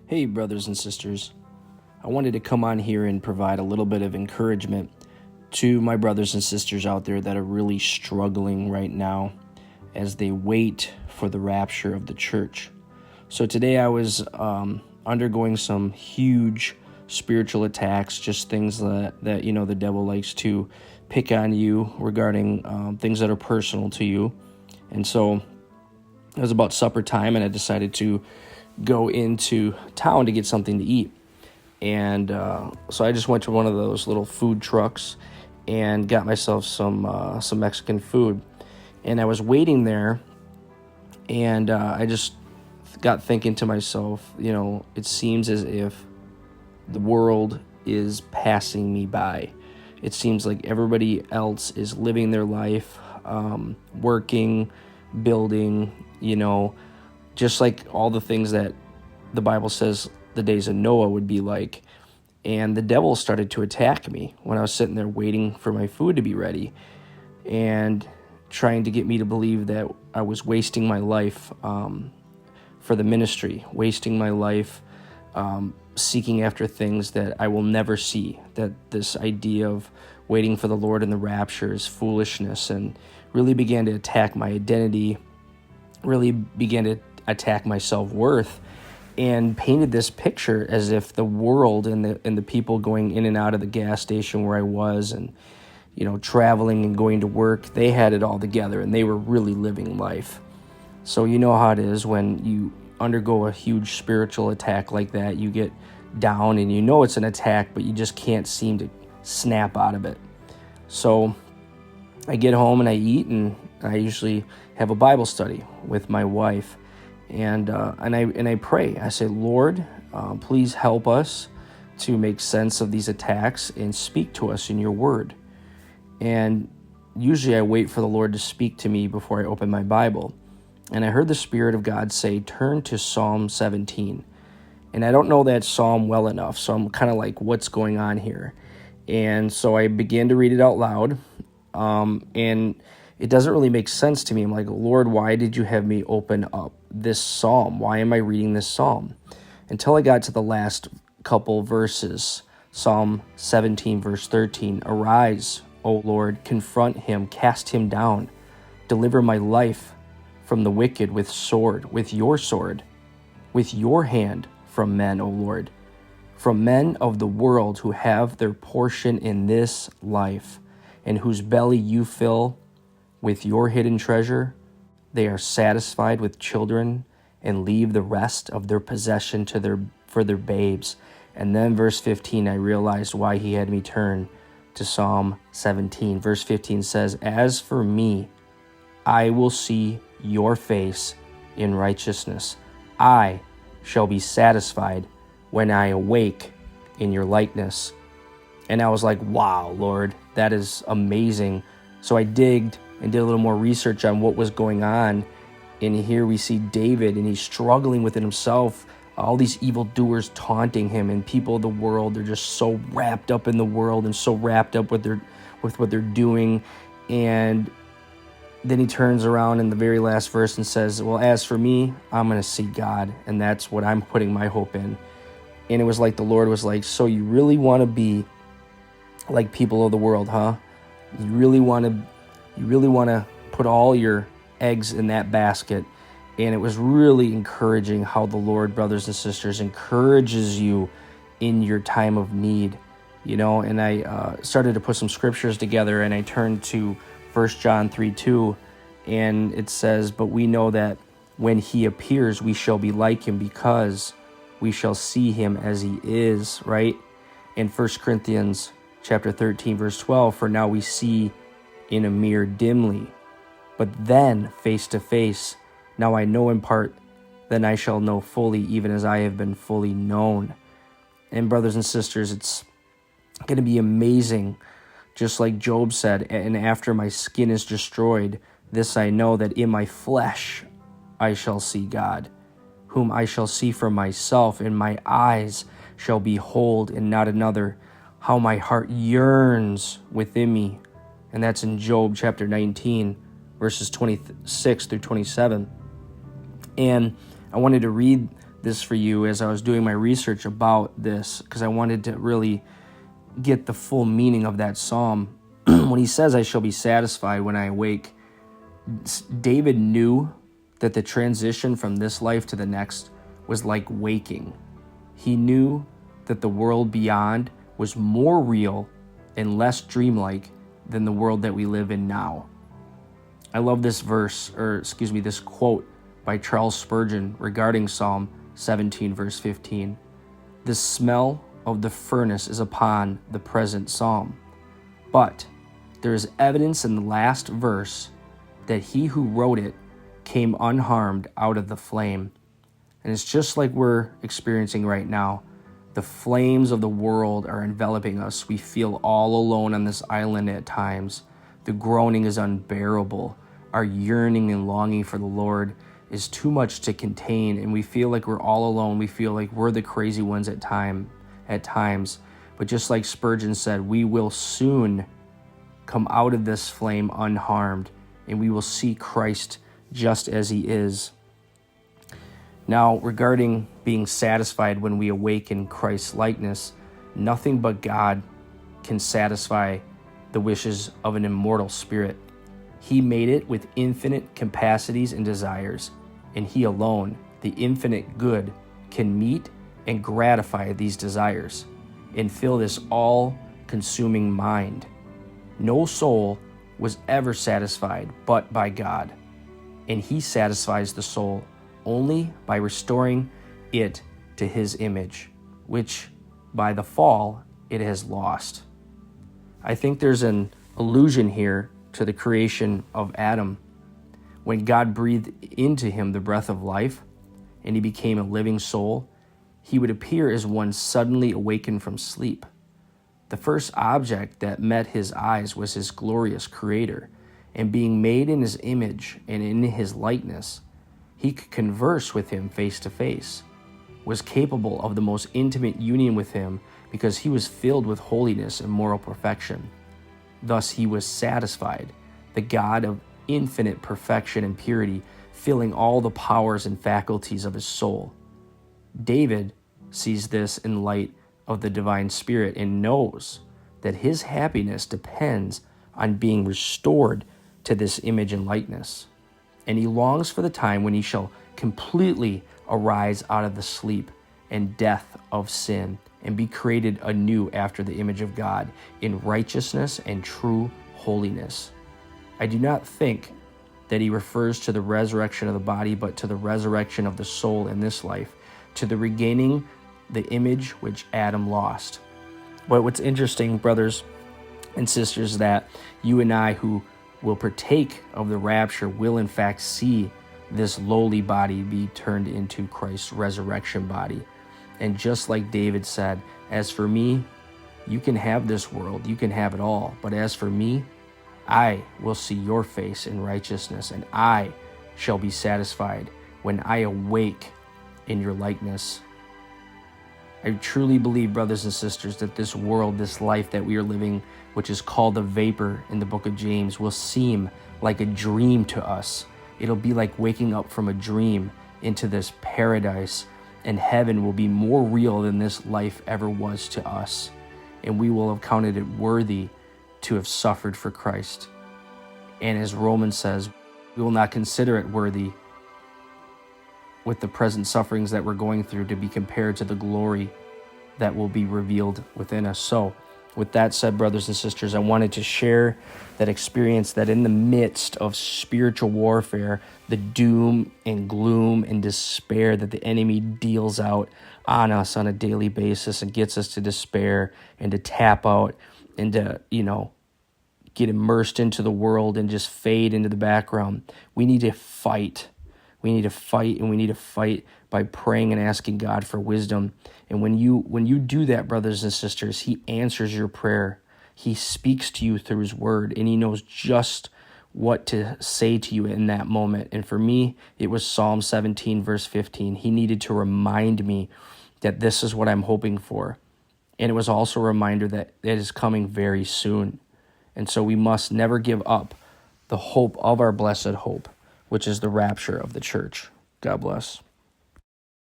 Hey, brothers and sisters. I wanted to come on here and provide a little bit of encouragement to my brothers and sisters out there that are really struggling right now as they wait for the rapture of the church. So today I was undergoing some huge spiritual attacks, just things that the devil likes to pick on you regarding things that are personal to you. And so it was about supper time, and I decided to go into town to get something to eat. And so I just went to one of those little food trucks and got myself some Mexican food. And I was waiting there, and I just got thinking to myself, it seems as if the world is passing me by. It seems like everybody else is living their life, working, building, just like all the things that the Bible says the days of Noah would be like. And the devil started to attack me when I was sitting there waiting for my food to be ready and trying to get me to believe that I was wasting my life for the ministry, wasting my life seeking after things that I will never see, that this idea of waiting for the Lord and the rapture is foolishness, and really began to attack my identity, really began to attack my self-worth, and painted this picture as if the world and the people going in and out of the gas station where I was, and traveling and going to work, they had it all together and they were really living life. So you know how it is when you undergo a huge spiritual attack like that. You get down and it's an attack, but you just can't seem to snap out of it. So I get home and I eat, and I usually have a Bible study with my wife. And I pray. I say, Lord, please help us to make sense of these attacks and speak to us in your word. And usually I wait for the Lord to speak to me before I open my Bible. And I heard the Spirit of God say, turn to Psalm 17. And I don't know that psalm well enough, so I'm kind of like, what's going on here? And so I began to read it out loud, and it doesn't really make sense to me. I'm like, Lord, why did you have me open up this psalm? Why am I reading this psalm? Until I got to the last couple verses. Psalm 17, verse 13. Arise, O Lord, confront him, cast him down. Deliver my life from the wicked with your sword, with your hand from men, O Lord, from men of the world who have their portion in this life, and whose belly you fill with your hidden treasure. They are satisfied with children and leave the rest of their possession for their babes. And then verse 15, I realized why he had me turn to Psalm 17. Verse 15 says, as for me, I will see your face in righteousness. I shall be satisfied when I awake in your likeness. And I was like, wow, Lord, that is amazing. So I digged and did a little more research on what was going on. And here we see David, and he's struggling within himself. All these evildoers taunting him, and people of the world, they're just so wrapped up in the world and so wrapped up with what they're doing. And then he turns around in the very last verse and says, well, as for me, I'm going to see God, and that's what I'm putting my hope in. And it was like the Lord was like, so you really want to be like people of the world, huh? You really want to put all your eggs in that basket. And it was really encouraging how the Lord, brothers and sisters, encourages you in your time of need, and I started to put some scriptures together, and I turned to 1 John 3:2, and it says, but we know that when he appears, we shall be like him, because we shall see him as he is, right? In 1 Corinthians chapter 13, verse 12, for now we see in a mirror dimly, but then face to face. Now I know in part, then I shall know fully, even as I have been fully known. And brothers and sisters, it's going to be amazing. Just like Job said, and after my skin is destroyed, this I know, that in my flesh I shall see God, whom I shall see for myself, and my eyes shall behold and not another. How my heart yearns within me. And that's in Job chapter 19, verses 26 through 27. And I wanted to read this for you as I was doing my research about this, because I wanted to really get the full meaning of that psalm. When he says, I shall be satisfied when I awake, David knew that the transition from this life to the next was like waking. He knew that the world beyond was more real and less dreamlike than the world that we live in now. I love this this quote by Charles Spurgeon regarding Psalm 17, verse 15. The smell of the furnace is upon the present psalm, but there is evidence in the last verse that he who wrote it came unharmed out of the flame. And it's just like we're experiencing right now. The flames of the world are enveloping us. We feel all alone on this island at times. The groaning is unbearable. Our yearning and longing for the Lord is too much to contain, and we feel like we're all alone. We feel like we're the crazy ones at times. But just like Spurgeon said, we will soon come out of this flame unharmed, and we will see Christ just as he is. Now, regarding being satisfied when we awake in Christ's likeness, nothing but God can satisfy the wishes of an immortal spirit. He made it with infinite capacities and desires, and he alone, the infinite good, can meet and gratify these desires and fill this all-consuming mind. No soul was ever satisfied but by God, and he satisfies the soul only by restoring it to his image, which by the fall it has lost. I think there's an allusion here to the creation of Adam. When God breathed into him the breath of life and he became a living soul, he would appear as one suddenly awakened from sleep. The first object that met his eyes was his glorious Creator, and being made in his image and in his likeness, he could converse with him face to face, was capable of the most intimate union with him because he was filled with holiness and moral perfection. Thus he was satisfied, the God of infinite perfection and purity, filling all the powers and faculties of his soul. David sees this in light of the divine Spirit and knows that his happiness depends on being restored to this image and likeness. And he longs for the time when he shall completely arise out of the sleep and death of sin and be created anew after the image of God in righteousness and true holiness. I do not think that he refers to the resurrection of the body, but to the resurrection of the soul in this life, to the regaining the image which Adam lost. But what's interesting, brothers and sisters, that you and I who will partake of the rapture will in fact see this lowly body be turned into Christ's resurrection body. And just like David said, as for me, you can have this world, you can have it all, but as for me, I will see your face in righteousness, and I shall be satisfied when I awake in your likeness. I truly believe, brothers and sisters, that this world, this life that we are living, which is called a vapor in the book of James, will seem like a dream to us. It'll be like waking up from a dream into this paradise, and heaven will be more real than this life ever was to us. And we will have counted it worthy to have suffered for Christ. And as Romans says, we will not consider it worthy with the present sufferings that we're going through to be compared to the glory that will be revealed within us. So, with that said, brothers and sisters, I wanted to share that experience that in the midst of spiritual warfare, the doom and gloom and despair that the enemy deals out on us on a daily basis and gets us to despair and to tap out and to, get immersed into the world and just fade into the background. We need to fight. We need to fight, and we need to fight by praying and asking God for wisdom. And when you do that, brothers and sisters, he answers your prayer. He speaks to you through his word, and he knows just what to say to you in that moment. And for me, it was Psalm 17, verse 15. He needed to remind me that this is what I'm hoping for. And it was also a reminder that it is coming very soon. And so we must never give up the hope of our blessed hope, which is the rapture of the church. God bless.